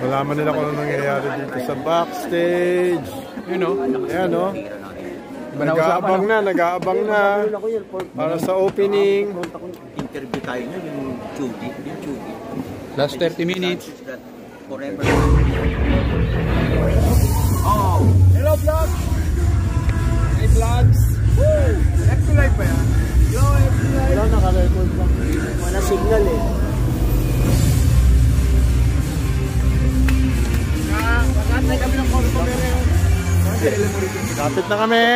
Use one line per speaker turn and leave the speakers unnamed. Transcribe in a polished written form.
Malaman nila kung ano nangyayari dito sa backstage. You know, ayan o. Nag-aabang na. Para sa opening.
Interview tayo na yung Chugi.
Last 30 minutes.
Forever. Oh!
Hello vlogs! Hey vlogs! Woo! Extra live pa yan? Yo, extra live!
Wala, naka-record lang. Wala signal eh.
Magkatay kami ng Corpo. Kapit na kami!